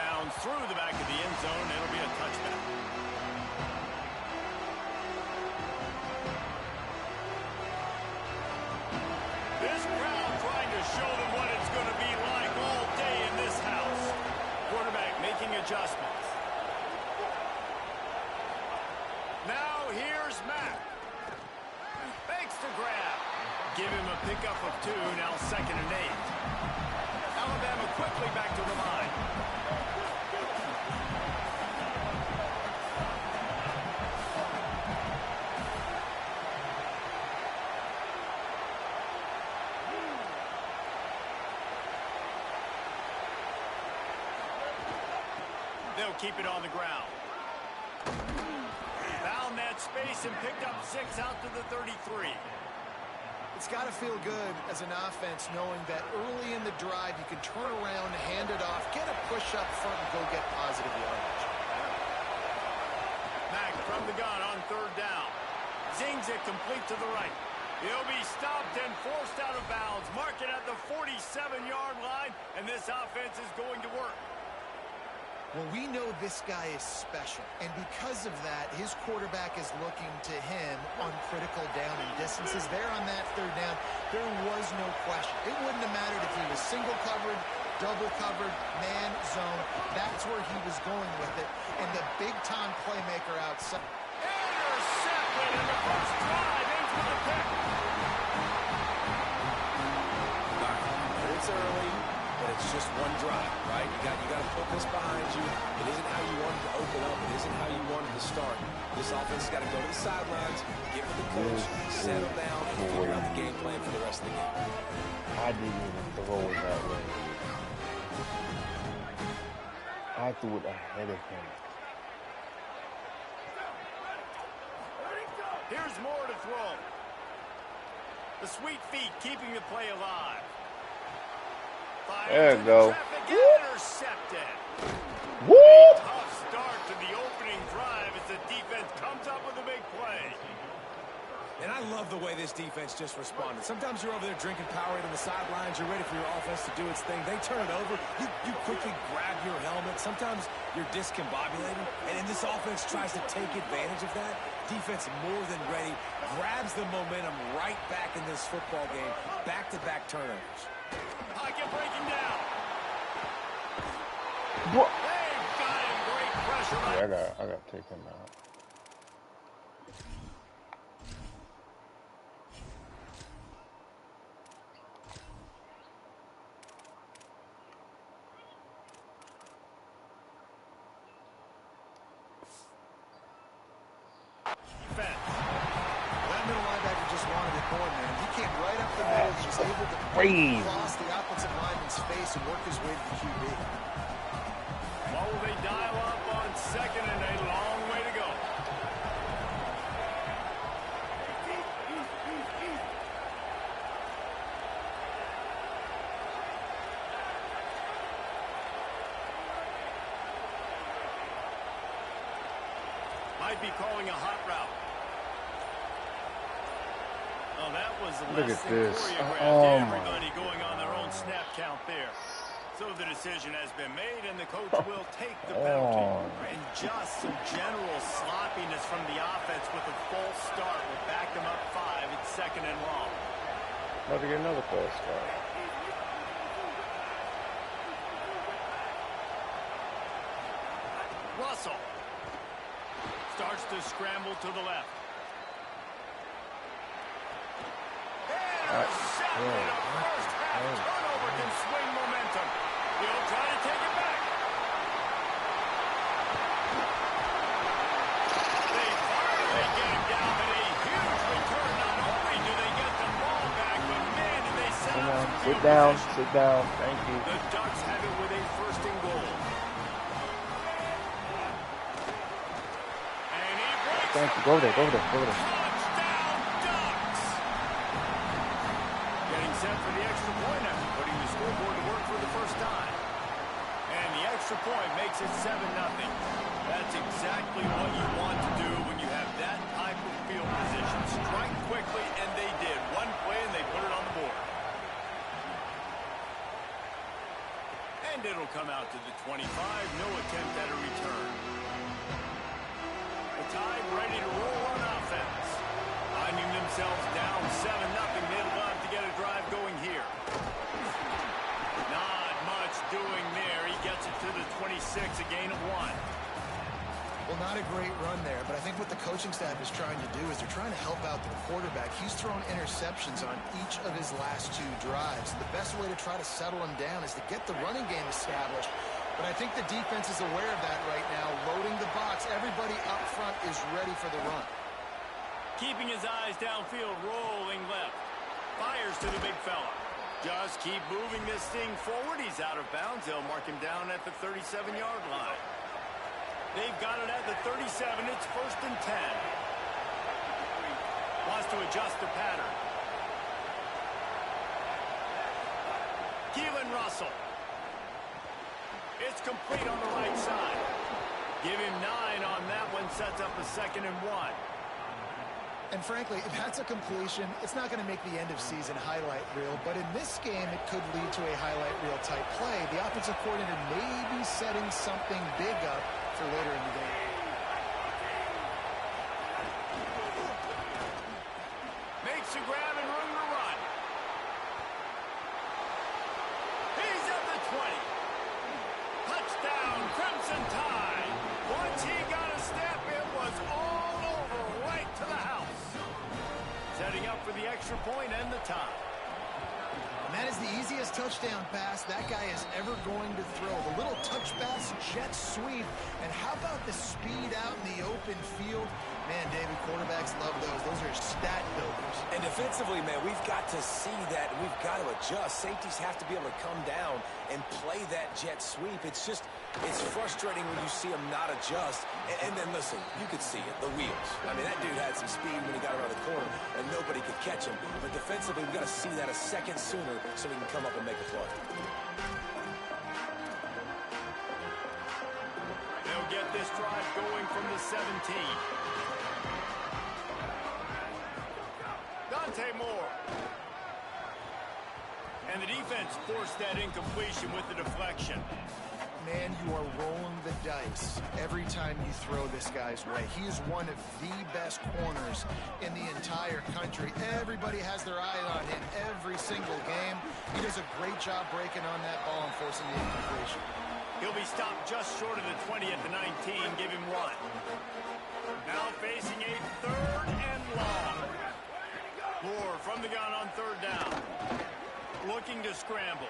bounds through the back of the end zone. It'll be a touchback. This crowd trying to show them what it's going to be like all day in this house. Quarterback making adjustments. Now here's Mack. Fakes to grab. Give him a pickup of 2, now 2nd and 8. Alabama quickly back to the line. They'll keep it on the ground. Found that space and picked up 6 out to the 33. It's got to feel good as an offense knowing that early in the drive you can turn around, hand it off, get a push up front, and go get positive yardage. Mack from the gun on 3rd down. Zings it complete to the right. He'll be stopped and forced out of bounds. Mark it at the 47-yard line, and this offense is going to work. Well, we know this guy is special, and because of that, his quarterback is looking to him on critical down and distances. There on that 3rd down, there was no question. It wouldn't have mattered if he was single covered, double covered, man, zone. That's where he was going with it, and the big-time playmaker outside. Intercepted in the first drive into the pick. It's early. But it's just one drive, right? You got to put this behind you. It isn't how you wanted to open up. It isn't how you wanted to start. This offense has got to go to the sidelines, get with the coach, settle down, and figure out the game plan for the rest of the game. I didn't even throw it that way. I threw it ahead of him. Here's more to throw. The sweet feet keeping the play alive. There you go. Intercepted. Woo! A tough start to the opening drive as the defense comes up with a big play. And I love the way this defense just responded. Sometimes you're over there drinking Powerade on the sidelines. You're ready for your offense to do its thing. They turn it over. You quickly grab your helmet. Sometimes you're discombobulated. And then this offense tries to take advantage of that. Defense more than ready. Grabs the momentum right back in this football game. Back-to-back turnovers. Pocket breaking down. What? They've got him. Great pressure. Yeah, I got to take him out. Cross the offensive lineman's face and work his way to the QB. What will they dial up on 2nd and a long way to go? Might be calling a hot route. Oh, that was less than choreographed. Everybody going on their own snap count there. So the decision has been made, and the coach will take the penalty. And just some general sloppiness from the offense with a false start will back them up 5. It's 2nd and long. About to get another false start. Russell starts to scramble to the left. Intercepted. A first half turnover can swing momentum. He'll try to take it back. They finally get him down, but a huge return. Not only do they get the ball back, but man, do they set up some Sit down, sit down. Thank you. The Ducks have it with a 1st and goal. And he breaks. Thank you. Go there, go there, go there. Set for the extra point after putting the scoreboard to work for the first time. And the extra point makes it 7-0. That's exactly what you want to do when you have that type of field position. Strike quickly, and they did. One play, and they put it on the board. And it'll come out to the 25. No attempt at a return. The Tide ready to roll on offense. Finding themselves down 7-0. They'd love to get a drive going here. Not much doing there. He gets it to the 26, a gain of 1. Well, not a great run there, but I think what the coaching staff is trying to do is they're trying to help out the quarterback. He's thrown interceptions on each of his last 2 drives. The best way to try to settle him down is to get the running game established. But I think the defense is aware of that right now, loading the box. Everybody up front is ready for the run. Keeping his eyes downfield, rolling left. Fires to the big fella. Just keep moving this thing forward. He's out of bounds. They'll mark him down at the 37-yard line. They've got it at the 37. It's 1st and 10. Wants to adjust the pattern. Keelan Russell. It's complete on the right side. Give him 9 on that one. Sets up a 2nd and 1. And frankly, if that's a completion, it's not going to make the end of season highlight reel. But in this game, it could lead to a highlight reel type play. The offensive coordinator may be setting something big up for later in the game. Makes a grab and room to run. He's at the 20. Touchdown, Crimson Tide. Once he got a step, it was all over right to the house. Setting up for the extra point and the tie. And that is the easiest touchdown pass that guy is ever going to throw. The little touch pass, jet sweep. And how about the speed out in the open field? Man, David, quarterbacks love those. Those are stat builders. And defensively, man, we've got to see that, and we've got to adjust. Safeties have to be able to come down and play that jet sweep. It's frustrating when you see him not adjust. And then, listen, you could see it, the wheels. I mean, that dude had some speed when he got around the corner, and nobody could catch him. But defensively, we've got to see that a second sooner so we can come up and make a play. They'll get this drive going from the 17. Dante Moore. And the defense forced that incompletion with the deflection. Man, you are rolling the dice every time you throw this guy's way. He is one of the best corners in the entire country. Everybody has their eye on him every single game. He does a great job breaking on that ball and forcing the incompletion. He'll be stopped just short of the 20 at the 19. Give him 1. Now facing a 3rd and long. Moore from the gun on 3rd down. Looking to scramble.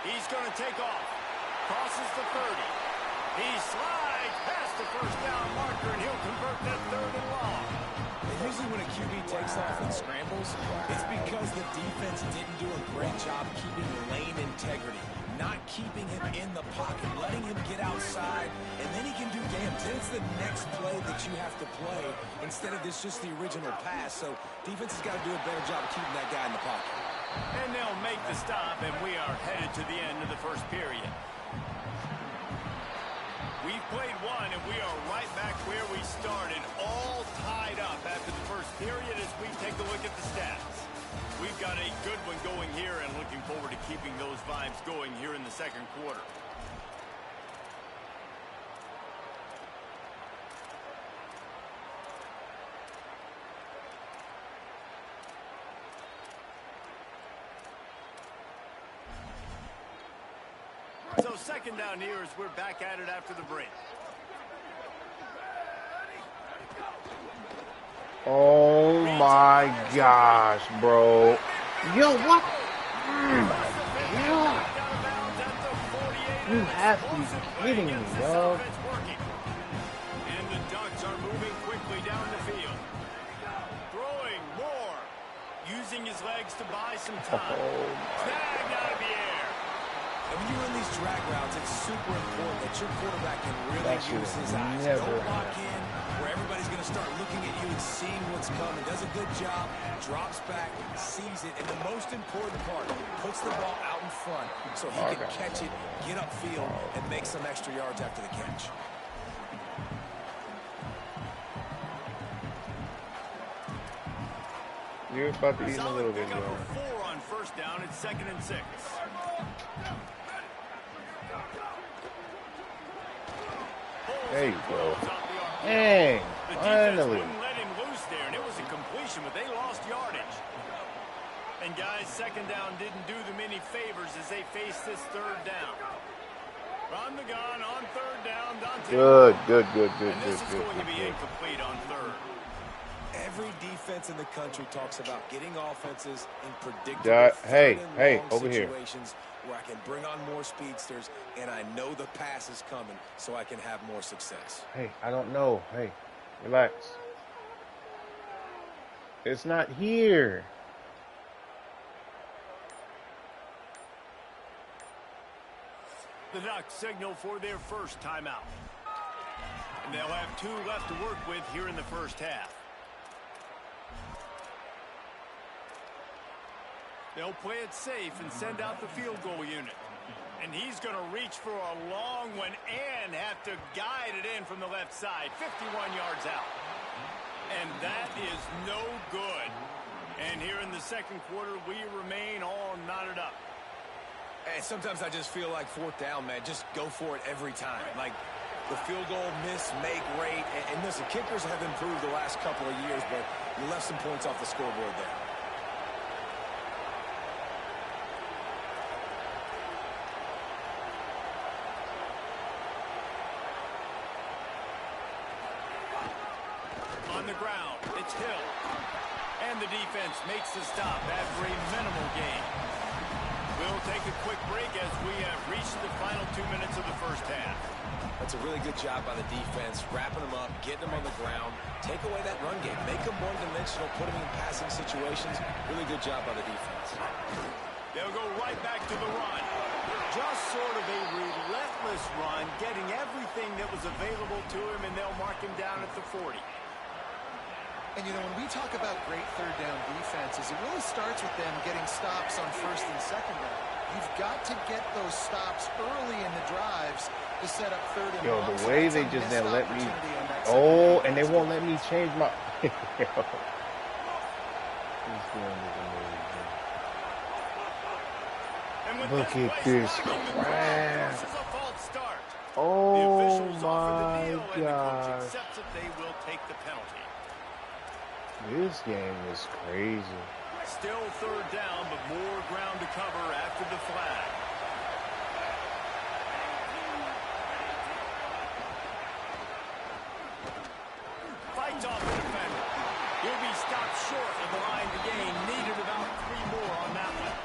He's going to take off. Crosses the 30. He slides past the 1st down marker, and he'll convert that 3rd and long. And usually when a QB takes off and scrambles, it's because the defense didn't do a great job keeping lane integrity, not keeping him in the pocket, letting him get outside, and then he can do damage. Then it's the next play that you have to play instead of this just the original pass. So defense has got to do a better job of keeping that guy in the pocket. And they'll make the stop, and we are headed to the end of the 1st period. We've played 1, and we are right back where we started, all tied up after the 1st period as we take a look at the stats. We've got a good one going here, and looking forward to keeping those vibes going here in the 2nd quarter. So 2nd down here as we're back at it after the break. Oh my gosh, bro. Yo, what? Yeah. You have to be kidding me, dog. And the Ducks are moving quickly down the field. Throwing more. Using his legs to buy some time. Snagged out of the air. And when you run these drag routes, it's super important that your quarterback can really use his eyes. Don't lock in where everybody's going to start looking at you and seeing what's coming. Does a good job, drops back, sees it, and the most important part, puts the ball out in front so he can catch it, get upfield, and make some extra yards after the catch. You're about to eat a little bit, bro. bro. 4 on 1st down. It's 2nd and 6. There you go. Dang, finally. Wouldn't let him loose there, and it was a completion, but they lost yardage. And guys, second down didn't do them any favors as they face this third down. From the gun on third down, Dante. Good. And this is going to be incomplete on third. Every defense in the country talks about getting offenses in predictable Hey, over here. situations where I can bring on more speedsters, and I know the pass is coming, so I can have more success. Hey, I don't know. Hey, relax. It's not here. The Ducks signal for their first timeout. And they'll have 2 left to work with here in the first half. They'll play it safe and send out the field goal unit. And he's going to reach for a long one and have to guide it in from the left side. 51 yards out. And that is no good. And here in the second quarter, we remain all knotted up. And sometimes I just feel like fourth down, man. Just go for it every time. Like the field goal miss, make rate. And listen, kickers have improved the last couple of years, but you left some points off the scoreboard there. On the ground, it's Hill. And the defense makes the stop after a minimal gain. We'll take a quick break as we have reached the final 2 minutes of the first half. That's a really good job by the defense, wrapping them up, getting them on the ground, take away that run game, make them one-dimensional, put them in passing situations. Really good job by the defense. They'll go right back to the run. Just sort of a relentless run, getting everything that was available to him, and they'll mark him down at the 40. And, you know, when we talk about great third down defenses, it really starts with them getting stops on first and second down. You've got to get those stops early in the drives to set up third and long. Yo, the way they just didn't let me. Oh, and they won't let me change my. Look at this crap. Oh my gosh. They will take the penalty. This game is crazy. Still third down, but more ground to cover after the flag. Fights off the defender. He'll be stopped short of the line to gain. Needed about 3 more on that one.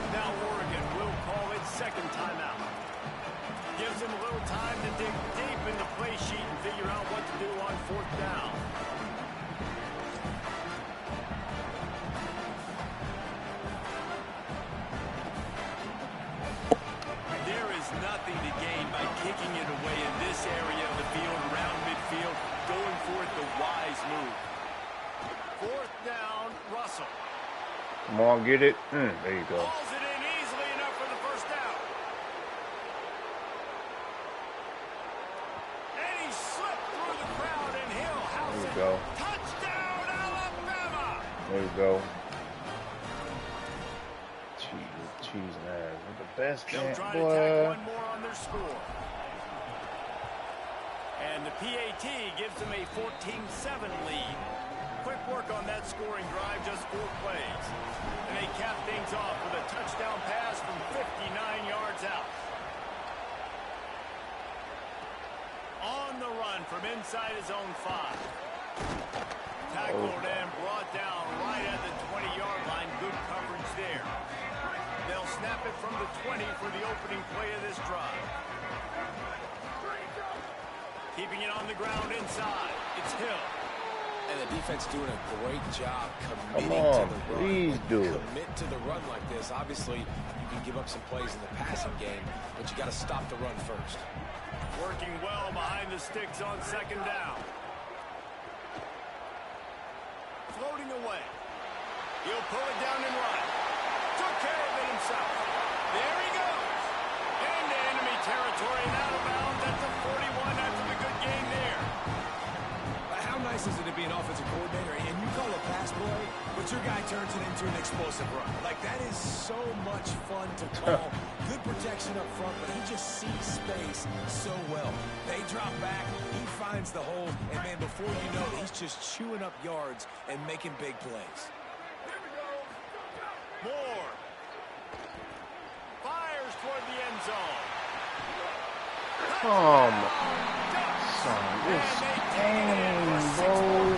Now Oregon will call its second timeout. Gives them a little time to dig deep in the play sheet and figure out what to do on fourth down. Nothing to gain by kicking it away in this area of the field around midfield. Going for it, the wise move. Fourth down, Russell. Come on, get it. There you go. Hauls it in easily enough for the first down. And he slipped through the crowd, and Hill house it. There you go. Touchdown, Alabama. There you go. Cheese and ass. The best They'll game, try to boy. tack one more on their score. And the PAT gives them a 14-7 lead. Quick work on that scoring drive, just 4 plays. And they cap things off with a touchdown pass from 59 yards out. On the run from inside his own 5. Tackled and brought down right at the 20-yard line. Good coverage there. They'll snap it from the 20 for the opening play of this drive. Keeping it on the ground inside. It's Hill. And the defense doing a great job committing Come on, to the run. please do it. Commit to the run like this. Obviously, you can give up some plays in the passing game, but you got to stop the run first. Working well behind the sticks on second down. Floating away. He'll pull it down and run. Took care of it himself. There he goes. Into enemy territory and out of bounds at the 41 after the good game there. How nice is it to be an offensive coordinator and you call a pass play, but you your guy turns it into an explosive run. Like, that is so much fun to call. Good protection up front, but he just sees space so well. They drop back, he finds the hole, and man, before you know it, he's just chewing up yards and making big plays. Moore fires toward the end zone. Come son, this game, bro.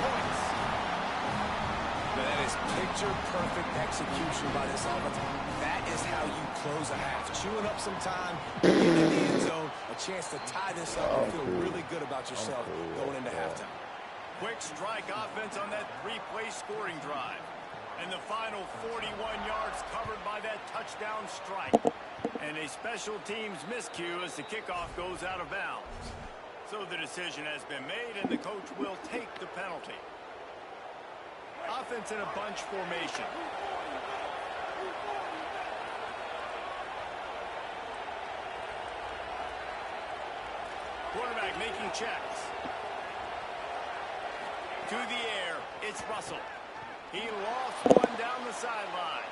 That is picture-perfect execution by this offense. That is how you close a half. Chewing up some time, getting in the end zone, a chance to tie this up and feel really good about yourself going into halftime. Quick strike offense on that three-play scoring drive. And the final 41 yards covered by that touchdown strike. And a special teams miscue as the kickoff goes out of bounds. So the decision has been made, and the coach will take the penalty. Offense in a bunch formation. Quarterback making checks. To the air, it's Russell. He lost one down the sideline.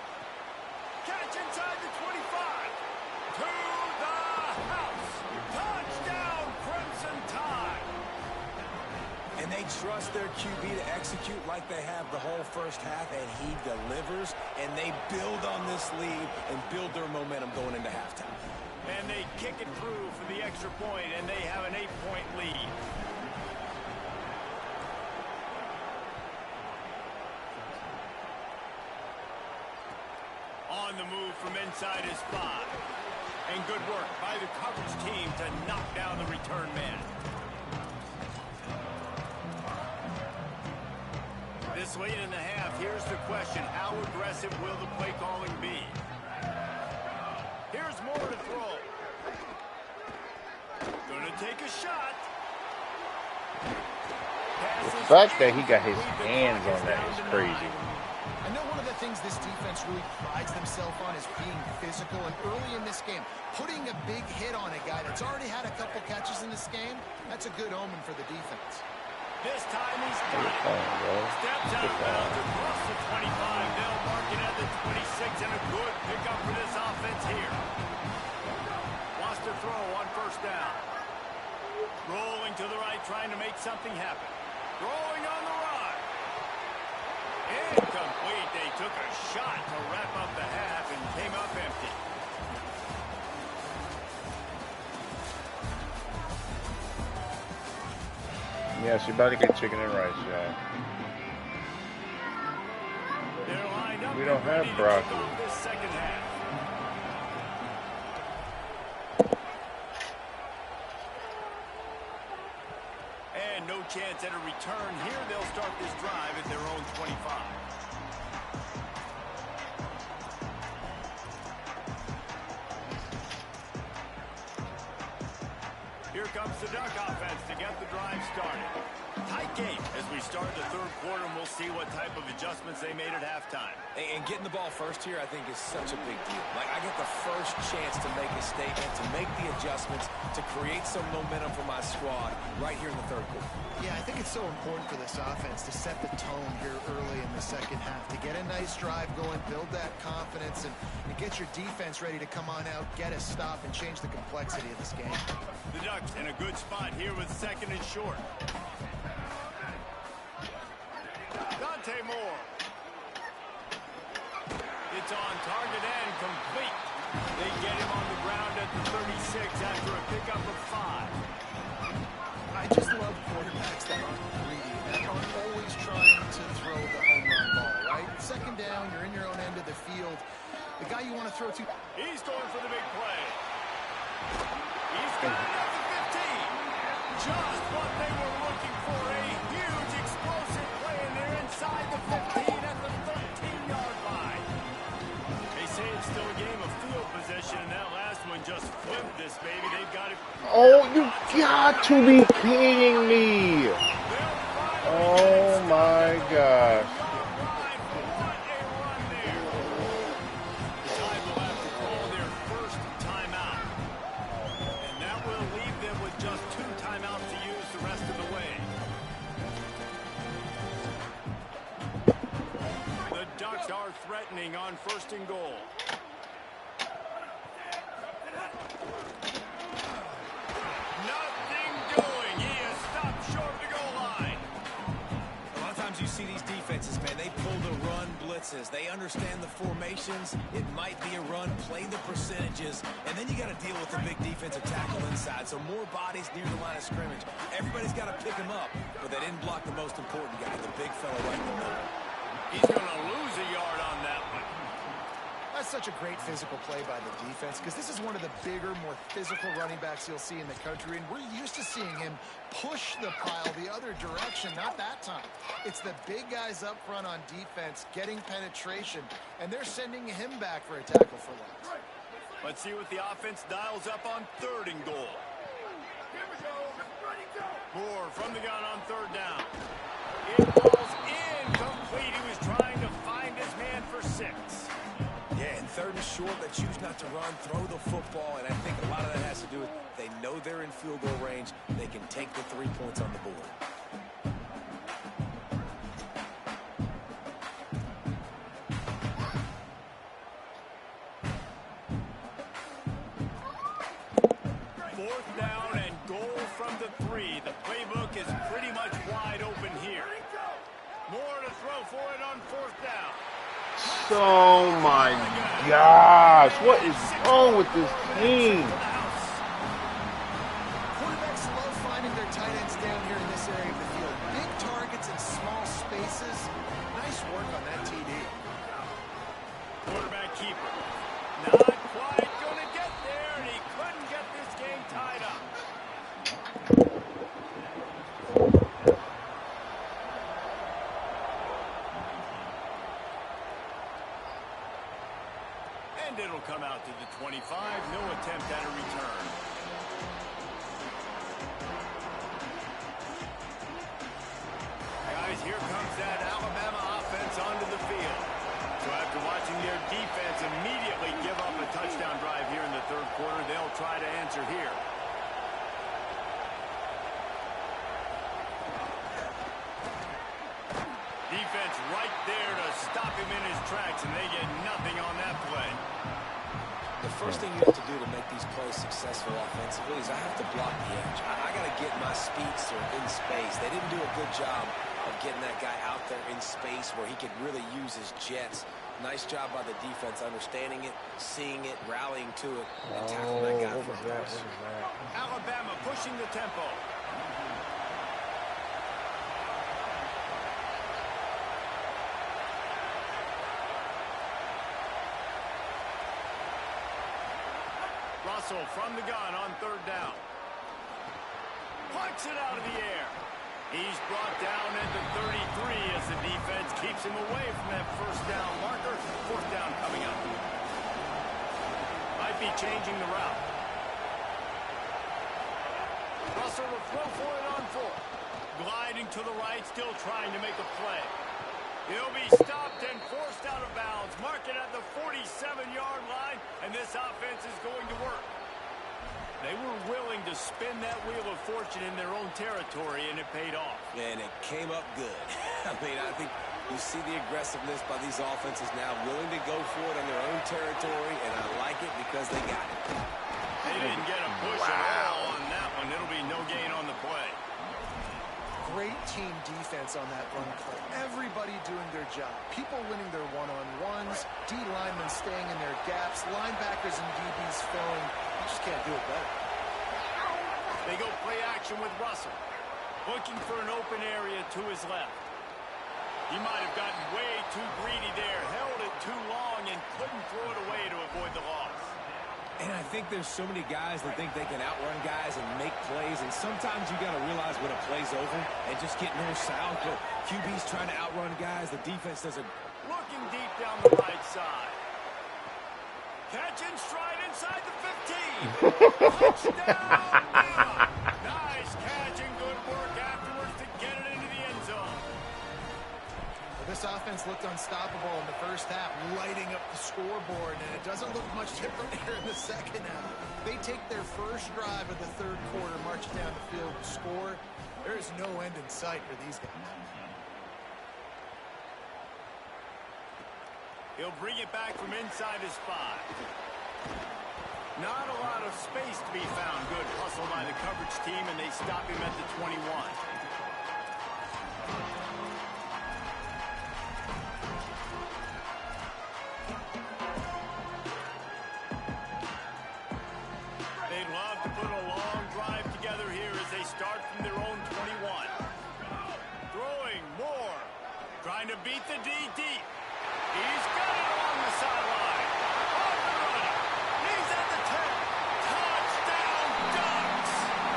Catch inside the 25. To the house. Touchdown, Crimson Tide. And they trust their QB to execute like they have the whole first half, and he delivers, and they build on this lead and build their momentum going into halftime. And they kick it through for the extra point, and they have an 8-point lead. On the move from inside his 5. And good work by the coverage team to knock down the return man. This late in the half, here's the question. How aggressive will the play calling be? Here's Moore to throw. Gonna take a shot. The fact that he got his hands on that is crazy. I know one of the things this defense really prides themselves on is being physical, and early in this game, putting a big hit on a guy that's already had a couple catches in this game, that's a good omen for the defense. This time he's got it. Steps out of bounds across the 25. They'll mark it at the 26, and a good pickup for this offense here. Wants to throw on first down. Rolling to the right, trying to make something happen. Throwing on the run. Incomplete. They took a shot to wrap up the half and came up empty. Yes, you're about to get chicken and rice, y'all. We don't have broccoli. This second half. And no chance at a return here. They'll start this drive at their own 25. Here comes the Duck offense to get the drive started. Tight game as we start the third quarter, and we'll see what type of adjustments they made at halftime. And getting the ball first here, I think, is such a big deal. Like, I get the first chance to make a statement, to make the adjustments, to create some momentum for my squad right here in the third quarter. Yeah, I think it's so important for this offense to set the tone here early in the second half, to get a nice drive going, build that confidence, and get your defense ready to come on out, get a stop, and change the complexity of this game. The Ducks in a good spot here with second and short. Dante Moore. It's on target and complete. They get him on the ground at the 36 after a pickup of 5. I just love quarterbacks that aren't greedy, that aren't always trying to throw the home run ball, right? Second down, you're in your own end of the field. The guy you want to throw to... He's going for the big play. He's got it at the 15. Just what they were looking for. A huge explosive play, and they're inside the 15 at the 13-yard line. They say it's still a game of field position, and that last one just flipped this baby. They've got it. Oh, you got to be kidding me. Oh, my gosh. threatening on 1st and goal. Nothing doing. He is stopped short of the goal line. A lot of times you see these defenses, man, they pull the run blitzes. They understand the formations. It might be a run, play the percentages, and then you got to deal with the big defensive tackle inside. So more bodies near the line of scrimmage. Everybody's got to pick him up, but they didn't block the most important guy, the big fella right in the middle. He's going to lose a yard on that one. That's such a great physical play by the defense because this is one of the bigger, more physical running backs you'll see in the country, and we're used to seeing him push the pile the other direction. Not that time. It's the big guys up front on defense getting penetration, and they're sending him back for a tackle for loss. Let's see what the offense dials up on 3rd and goal. Moore from the gun on 3rd down. It falls incomplete. He was trying to find his man for 6. Yeah, and 3rd and short, they choose not to run, throw the football, and I think a lot of that has to do with they know they're in field goal range. They can take the 3 points on the board. Fourth down and goal from the 3. The playbook is pretty much wide open here. Moore to throw for it on 4th down. Oh my gosh, what is wrong with this team? Quarterbacks love finding their tight ends down here in this area of the field. Big targets in small spaces. Nice work on that TD. Quarterback keeper. Not quite going to get there, and he couldn't get this game tied up. And it'll come out to the 25. No attempt at a return. Guys, here comes that Alabama offense onto the field. So after watching their defense immediately give up a touchdown drive here in the 3rd quarter, they'll try to answer here. Defense right there to stop him in his tracks, and they get nothing on that play. The first thing you have to do to make these plays successful offensively is I have to block the edge. I got to get my speedster in space. They didn't do a good job of getting that guy out there in space where he could really use his jets. Nice job by the defense understanding it, seeing it, rallying to it, and tackling that guy for a loss. Alabama pushing the tempo. Russell from the gun on 3rd down. Punts it out of the air. He's brought down at the 33 as the defense keeps him away from that 1st down marker. 4th down coming up. Might be changing the route. Russell will throw for it on 4th. Gliding to the right, still trying to make a play. He'll be stopped and forced out of bounds. Mark it at the 47-yard line, and this offense is going to work. They were willing to spin that wheel of fortune in their own territory, and it paid off. And it came up good. I mean, I think you see the aggressiveness by these offenses now, willing to go for it on their own territory, and I like it because they got it. They didn't get a push at all on that one. It'll be no gain on the play. Great team defense on that run play. Everybody doing their job. People winning their one-on-ones, D linemen staying in their gaps, linebackers and DBs filling. You just can't do it better. They go play action with Russell. Looking for an open area to his left. He might have gotten way too greedy there, held it too long, and couldn't throw it away to avoid the loss. And I think there's so many guys that think they can outrun guys and make plays, and sometimes you got to realize when a play's over and just get north-south. But QB's trying to outrun guys. The defense doesn't. Looking deep down the right side. Catch in stride inside the 15. Touchdown, Bama. Nice catch and good work afterwards to get it into the end zone. Well, this offense looked unstoppable in the first half, lighting up the scoreboard, and it doesn't look much different here in the second half. They take their first drive of the 3rd quarter, march down the field to score. There is no end in sight for these guys. He'll bring it back from inside his 5. Not a lot of space to be found. Good hustle by the coverage team, and they stop him at the 21. They'd love to put a long drive together here as they start from their own 21. Throwing more. Trying to beat the D deep. He's got it along the sideline. Off and running. He's at the 10. Touchdown Ducks.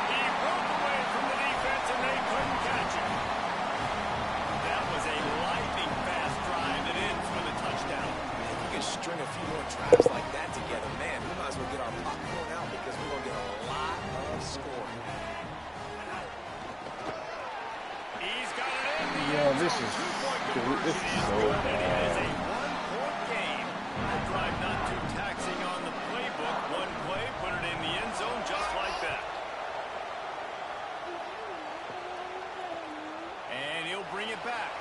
He broke away from the defense and they couldn't catch him. That was a lightning fast drive that ends with a touchdown. If we can string a few more drives like that together, man, we might as well get our popcorn out because we're going to get a lot of scoring. He's got it in. Yeah, this is so bad. Drive not too taxing on the playbook. One play, put it in the end zone just like that. And he'll bring it back.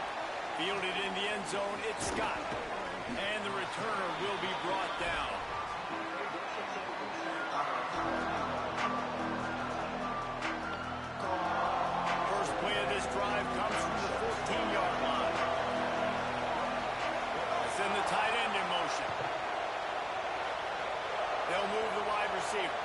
Fielded in the end zone, it's Scott. And the returner will be brought down. First play of this drive comes from the 14-yard line. Send the tight end in motion. They'll move the wide receiver.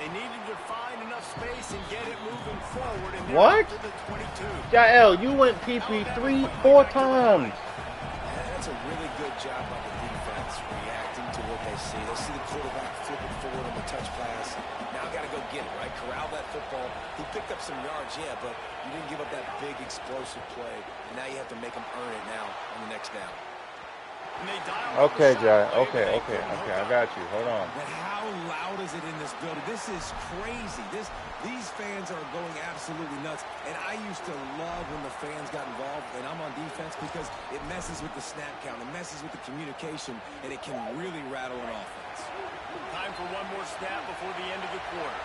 They needed to find enough space and get it moving forward. And what? to the 22. Jael, you went PP 3-4 times. That's a really good job by the defense reacting to what they see. They see the quarterback flipping forward on the touch pass. Now got to go get it, right? Corral that football. He picked up some yards, yeah, but you didn't give up that big explosive play. And now you have to make them earn it now on the next down. Okay, Jay. Okay, I got you. Hold on. But how loud is it in this building? This is crazy. These fans are going absolutely nuts. And I used to love when the fans got involved, and I'm on defense because it messes with the snap count, it messes with the communication, and it can really rattle an offense. Time for one more snap before the end of the quarter.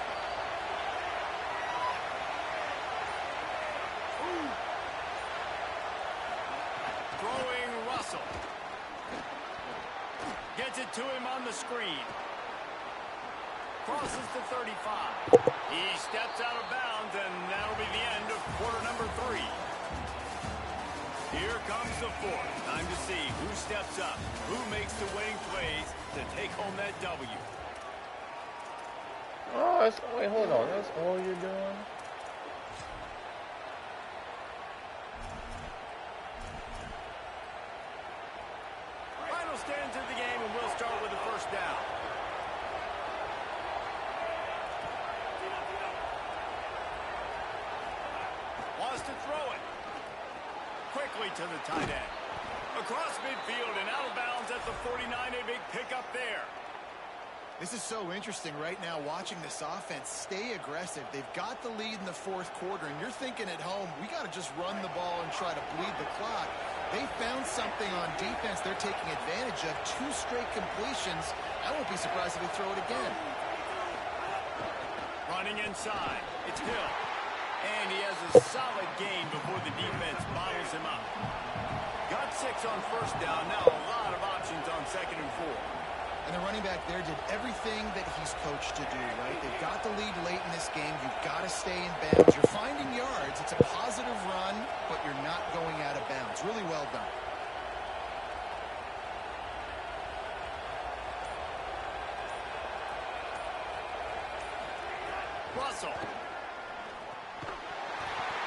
Throwing Russell. Gets it to him on the screen. Crosses to 35. He steps out of bounds, and that'll be the end of quarter number 3. Here comes the 4th. Time to see who steps up, who makes the winning plays to take home that W. Oh, wait, hold on. That's all you're doing? Final stands of the game, and we'll start with the first down. Wants to throw it. Quickly to the tight end. Across midfield and out of bounds at the 49. A big pickup there. This is so interesting right now watching this offense stay aggressive. They've got the lead in the 4th quarter, and you're thinking at home, we got to just run the ball and try to bleed the clock. They found something on defense they're taking advantage of. 2 straight completions. I won't be surprised if they throw it again. Running inside. It's Hill. And he has a solid gain before the defense bottles him up. Got 6 on first down. Now a lot of options on 2nd and 4. And the running back there did everything that he's coached to do, right? They've got the lead late in this game. You've got to stay in bounds. You're finding yards. It's a positive run, but you're not going out of bounds. Really well done. Russell.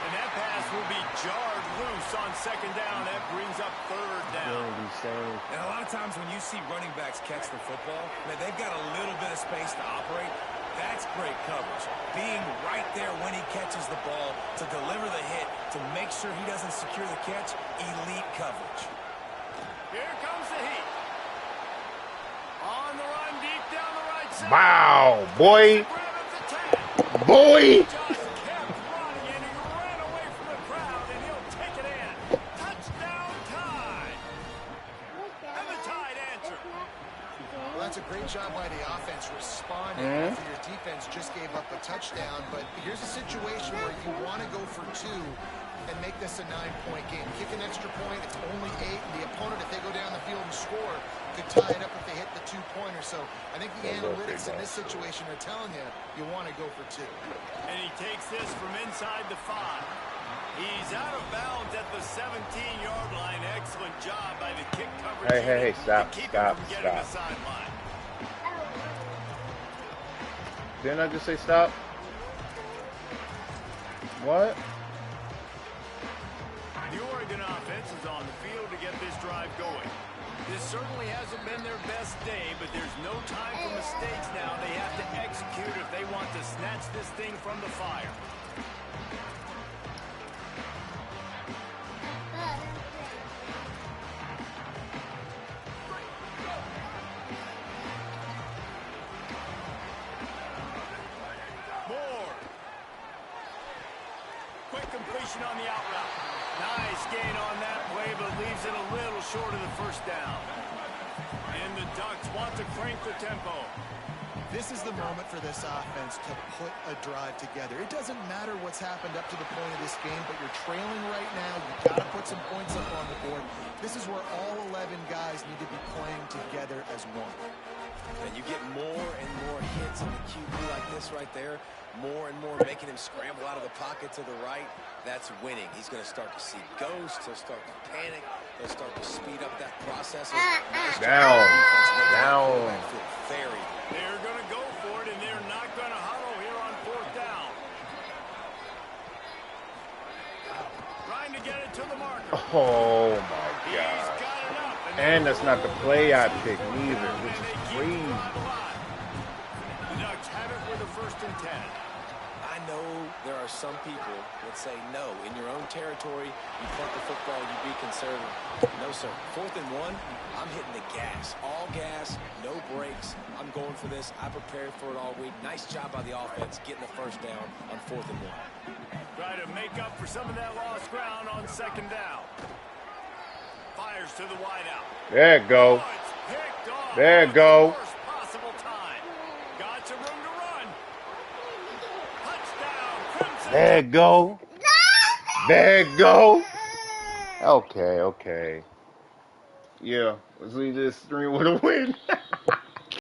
And that pass will be jarred loose on 2nd down. That brings up 3rd down. And a lot of times when you see running backs catch the football, man, they've got a little bit of space to operate. That's great coverage. Being right there when he catches the ball to deliver the hit, to make sure he doesn't secure the catch, elite coverage. Here comes the heat. On the run, deep down the right side. Wow, boy. Boy. That's a great job by the offense responding after your defense just gave up a touchdown. But here's a situation where you want to go for 2, and make this a 9-point game. Kick an extra point, it's only 8, and the opponent, if they go down the field and score, could tie it up if they hit the 2-pointer. So I think the analytics in this situation are telling you, you want to go for 2. And he takes this from inside the 5. He's out of bounds at the 17-yard line. Excellent job by the kick coverage. Hey, stop, to keep stop, him from getting stop. the sideline. Didn't I just say stop? What? The Oregon offense is on the field to get this drive going. This certainly hasn't been their best day, but there's no time for mistakes now. They have to execute if they want to snatch this thing from the fire. Completion on the out route. Nice gain on that play, but leaves it a little short of the first down. And the Ducks want to crank the tempo. This is the moment for this offense to put a drive together. It doesn't matter what's happened up to the point of this game, but you're trailing right now. You've got to put some points up on the board. This is where all 11 guys need to be playing together as one. And you get more and more hits on the QB like this right there. More and more making him scramble out of the pocket to the right. That's winning. He's going to start to see ghosts. He'll start to panic. He'll start to speed up that process. Down. They're going to go for it, and they're not going to huddle here on 4th down. Trying to get it to the marker. Oh, my He's God. got enough. And that's not the play I picked neither, which is crazy. The Ducks have it with a 1st and 10. I know there are some people that say, no, in your own territory, you punt the football, you be conservative. No, sir. 4th and 1, I'm hitting the gas. All gas, no brakes. I'm going for this. I prepared for it all week. Nice job by the offense getting the 1st down on 4th and 1. Try to make up for some of that lost ground on 2nd down. Fires to the wideout. There you go. Oh, it's picked off. There you go. Worst possible time. Got some room to run. Touchdown, Crimson. There you go. There you go. Okay. Yeah, let's leave this stream with a win.